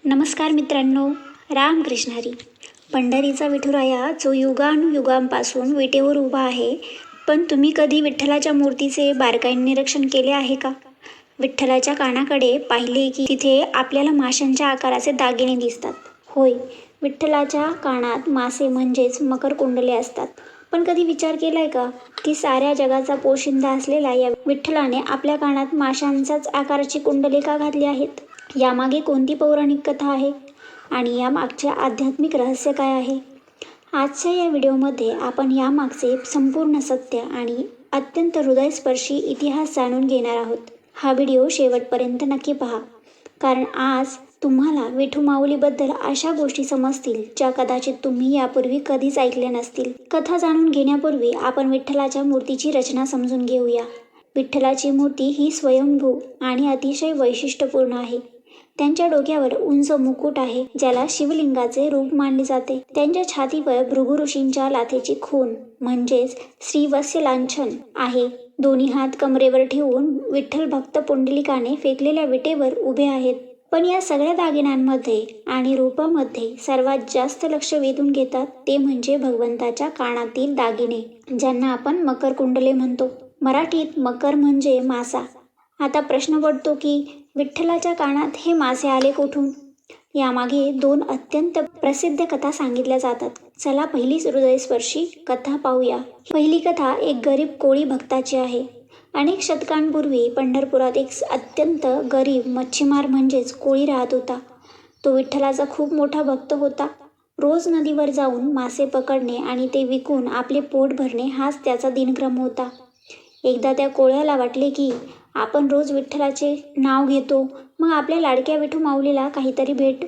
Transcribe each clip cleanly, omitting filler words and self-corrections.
नमस्कार मित्रांनो, रामकृष्ण हरी. पंढरीचा विठुराया जो युगानुयुगांपासून विटेवर उभा आहे, पण तुम्ही कधी विठ्ठलाच्या मूर्तीचे बारकाईने निरीक्षण केले आहे का? विठ्ठलाच्या कानाकडे पाहिले की तिथे आपल्याला माशांच्या आकाराचे दागिने दिसतात. होय, विठ्ठलाच्या कानात मासे म्हणजेच मकर कुंडले असतात. पण कधी विचार केलाय का की साऱ्या जगाचा पोशिंदा असलेला या विठ्ठलाने आपल्या कानात माशांच्याच आकाराची कुंडले का घातली आहेत? यामागे कोणती पौराणिक कथा आहे आणि यामागचे आध्यात्मिक रहस्य काय आहे? आजच्या या व्हिडिओमध्ये आपण यामागचे संपूर्ण सत्य आणि अत्यंत हृदयस्पर्शी इतिहास जाणून घेणार आहोत. हा व्हिडिओ शेवटपर्यंत नक्की पहा, कारण आज तुम्हाला विठू माऊलीबद्दल अशा गोष्टी समजतील ज्या कदाचित तुम्ही यापूर्वी कधीच ऐकल्या नसतील. कथा जाणून घेण्यापूर्वी आपण विठ्ठलाच्या मूर्तीची रचना समजून घेऊया. विठ्ठलाची मूर्ती ही स्वयंभू आणि अतिशय वैशिष्ट्यपूर्ण आहे. त्यांच्या डोक्यावर उंच मुकुट आहे, ज्याला शिवलिंगाचे रूप मानले जाते. त्यांच्या छातीवर भृगु ऋषींच्या लाथेची खून म्हणजेच श्रीवत्स लांछन आहे. दोन्ही हात कमरेवर ठेवून विठ्ठल भक्त पुंडलिकाने फेकलेल्या विटेवर उभे आहेत. पण या सगळ्या दागिन्यांमध्ये आणि रूपामध्ये सर्वात जास्त लक्ष वेधून घेतात ते म्हणजे भगवंताच्या कानातील दागिने, ज्यांना आपण मकर कुंडले म्हणतो. मराठीत मकर म्हणजे मासा. आता प्रश्न पडतो की विठ्ठलाच्या कानात हे मासे आले कुठून? यामागे दोन अत्यंत प्रसिद्ध कथा सांगितल्या जातात. चला पहिलीच हृदयस्पर्शी कथा पाहूया. पहिली कथा एक गरीब कोळी भक्ताची आहे. अनेक शतकांपूर्वी पंढरपुरात एक अत्यंत गरीब मच्छीमार म्हणजेच कोळी राहत होता. तो विठ्ठलाचा खूप मोठा भक्त होता. रोज नदीवर जाऊन मासे पकडणे आणि ते विकून आपले पोट भरणे हाच त्याचा दिनक्रम होता. एकदा त्या कोळ्याला वाटले की आपण रोज विठ्ठलाचे नाव घेतो, मग आपल्या लाडक्या विठू माऊलीला काहीतरी भेट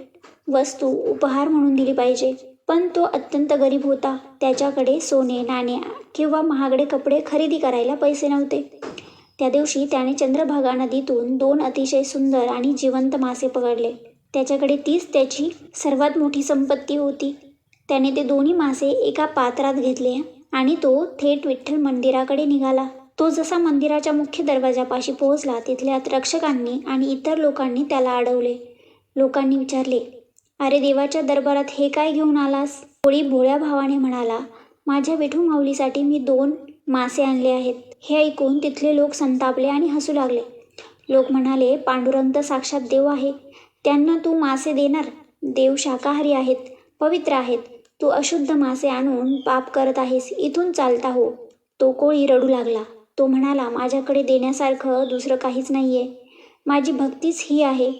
वस्तू उपहार म्हणून दिली पाहिजे. पण तो अत्यंत गरीब होता. त्याच्याकडे सोने नाणे किंवा महागडे कपडे खरेदी करायला पैसे नव्हते. त्या दिवशी त्याने चंद्रभागा नदीतून 2 अतिशय सुंदर आणि जिवंत मासे पकडले. त्याच्याकडे तीच त्याची सर्वात मोठी संपत्ती होती. त्याने ते दोन्ही मासे एका पात्रात घेतले आणि तो थेट विठ्ठल मंदिराकडे निघाला. तो जसा मंदिराच्या मुख्य दरवाजापाशी पोहोचला, तिथल्या रक्षकांनी आणि इतर लोकांनी त्याला अडवले. लोकांनी विचारले, अरे देवाच्या दरबारात हे काय घेऊन आलास? कोळी भोळ्या भावाने म्हणाला, माझ्या विठू माऊलीसाठी मी 2 मासे आणले आहेत. हे ऐकून तिथले लोक संतापले आणि हसू लागले. लोक म्हणाले, पांडुरंग तर साक्षात देव आहे, त्यांना तू मासे देणार? देव शाकाहारी आहेत, पवित्र आहेत. तू अशुद्ध मासे आणून पाप करत आहेस, इथून चालता हो. तो कोळी रडू लागला. तो म्हणाला, माझ्याकडे देण्यासारखं दुसरं काहीच नाहीये, माझी भक्तीच ही आहे.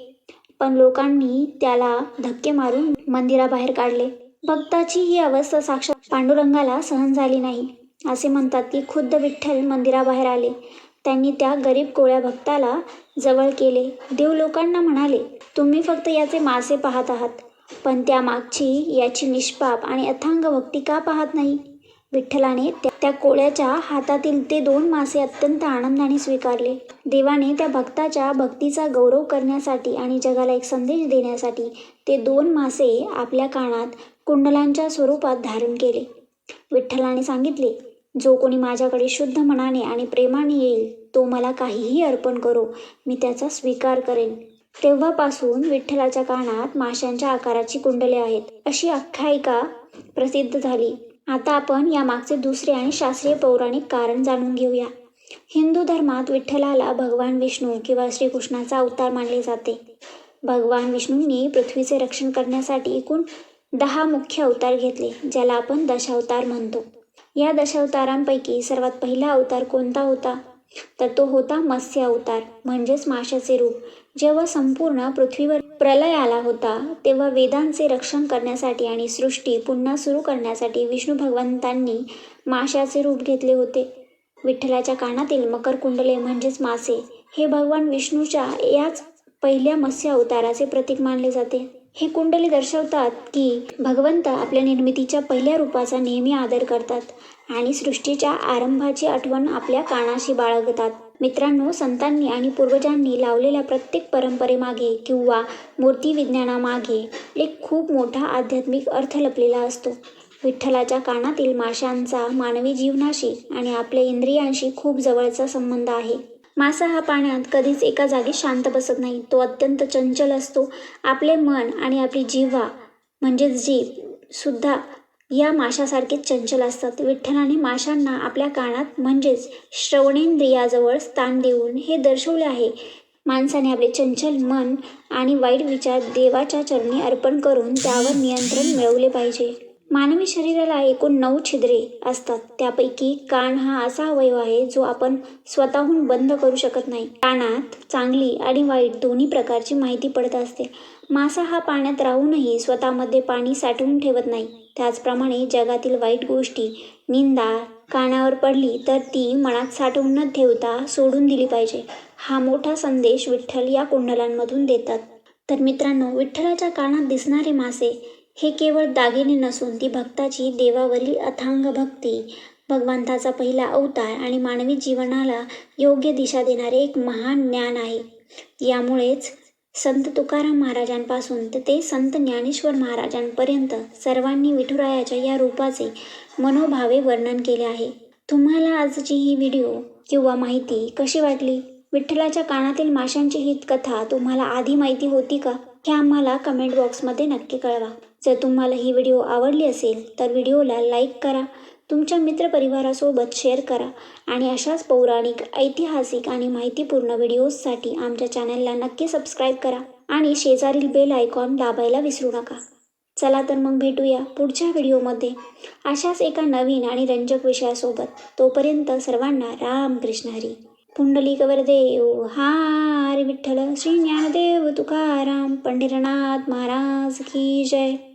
पण लोकांनी त्याला धक्के मारून मंदिराबाहेर काढले. भक्ताची ही अवस्था साक्षात पांडुरंगाला सहन झाली नाही. असे म्हणतात की खुद्द विठ्ठल मंदिराबाहेर आले. त्यांनी त्या गरीब कोळ्या भक्ताला जवळ केले. देव लोकांना म्हणाले, तुम्ही फक्त याचे मासे पाहत आहात, पण त्यामागची याची निष्पाप आणि अथांग भक्ती का पाहत नाही? विठ्ठलाने त्या कोळ्याच्या हातातील ते 2 मासे अत्यंत आनंदाने स्वीकारले. देवाने त्या भक्ताच्या भक्तीचा गौरव करण्यासाठी आणि जगाला एक संदेश देण्यासाठी ते 2 मासे आपल्या कानात कुंडलांच्या स्वरूपात धारण केले. विठ्ठलाने सांगितले, जो कोणी माझ्याकडे शुद्ध मनाने आणि प्रेमाने येईल, तो मला काहीही अर्पण करो, मी त्याचा स्वीकार करेन. तेव्हापासून विठ्ठलाच्या कानात माशांच्या आकाराची कुंडले आहेत, अशी आख्यायिका प्रसिद्ध झाली. आता आपण यामागचे दुसरे आणि शास्त्रीय पौराणिक कारण जाणून घेऊया. हिंदू धर्मात विठ्ठलाला भगवान विष्णू किंवा श्रीकृष्णाचा अवतार मानले जाते. भगवान विष्णूंनी पृथ्वीचे रक्षण करण्यासाठी एकूण 10 मुख्य अवतार घेतले, ज्याला आपण दशावतार म्हणतो. या दशावतारांपैकी सर्वात पहिला अवतार कोणता होता? तर तो होता मत्स्य अवतार, म्हणजेच माशाचे रूप. जेव्हा संपूर्ण पृथ्वीवर प्रलय आला होता, तेव्हा वेदांचे रक्षण करण्यासाठी आणि सृष्टी पुन्हा सुरू करण्यासाठी विष्णू भगवंतांनी माशाचे रूप घेतले होते. विठ्ठलाच्या कानातील मकर कुंडले म्हणजेच मासे हे भगवान विष्णूच्या याच पहिल्या मत्स्य अवताराचे प्रतीक मानले जाते. हे कुंडले दर्शवतात की भगवंत आपल्या निर्मितीच्या पहिल्या रूपाचा नेहमी आदर करतात आणि सृष्टीच्या आरंभाची आठवण आपल्या कानाशी बाळगतात. मित्रांनो, संतांनी आणि पूर्वजांनी लावलेल्या प्रत्येक परंपरेमागे किंवा मूर्तिविज्ञानामागे एक खूप मोठा आध्यात्मिक अर्थ लपलेला असतो. विठ्ठलाच्या कानातील माशांचा मानवी जीवनाशी आणि आपल्या इंद्रियांशी खूप जवळचा संबंध आहे. मासा हा पाण्यात कधीच एका जागी शांत बसत नाही. तो अत्यंत चंचल असतो. आपले मन आणि आपली जिव्हा म्हणजेच जीभ सुद्धा या माशासारखेच चंचल असतात. विठ्ठलाने माशांना आपल्या कानात म्हणजेच श्रवणेंद्रियाजवळ स्थान देऊन हे दर्शवले आहे. माणसाने आपले चंचल मन आणि वाईट विचार देवाच्या चरणी अर्पण करून त्यावर नियंत्रण मिळवले पाहिजे. मानवी शरीराला एकूण 9 छिद्रे असतात. त्यापैकी कान हा असा अवयव आहे जो आपण स्वतःहून बंद करू शकत नाही. कानात चांगली आणि वाईट दोन्ही प्रकारची माहिती पडत असते. मासा हा पाण्यात राहूनही स्वतःमध्ये पाणी साठवून ठेवत नाही. त्याचप्रमाणे जगातील वाईट गोष्टी, निंदा कानावर पडली तर ती मनात साठवून न ठेवता सोडून दिली पाहिजे. हा मोठा संदेश विठ्ठल या कुंडलांमधून देतात. तर मित्रांनो, विठ्ठलाच्या कानात दिसणारे मासे हे केवळ दागिने नसून ती भक्ताची देवावरील अथांग भक्ती, भगवंताचा पहिला अवतार आणि मानवी जीवनाला योग्य दिशा देणारे एक महान ज्ञान आहे. यामुळेच संत तुकाराम महाराजांपासून ते संत ज्ञानेश्वर महाराजांपर्यंत सर्वांनी विठुरायाच्या या रूपाचे मनोभावे वर्णन केले आहे. तुम्हाला आजची ही व्हिडिओ किंवा माहिती कशी वाटली? विठ्ठलाच्या कानातील माशांची ही कथा तुम्हाला आधी माहिती होती का? हे आम्हाला कमेंट बॉक्समध्ये नक्की कळवा. जर तुम्हाला ही व्हिडिओ आवडली असेल तर व्हिडिओला लाईक करा, तुमच्या मित्रपरिवारासोबत शेअर करा आणि अशाच पौराणिक, ऐतिहासिक आणि माहितीपूर्ण व्हिडिओजसाठी आमच्या चॅनलला नक्की सबस्क्राईब करा आणि शेजारील बेल आयकॉन दाबायला विसरू नका. चला तर मग भेटूया पुढच्या व्हिडिओमध्ये अशाच एका नवीन आणि रंजक विषयासोबत. तोपर्यंत सर्वांना राम कृष्ण हरी. पुंडलिक वरदेव हरी विठ्ठल. श्री ज्ञानदेव तुकाराम पंढरीनाथ महाराज की जय.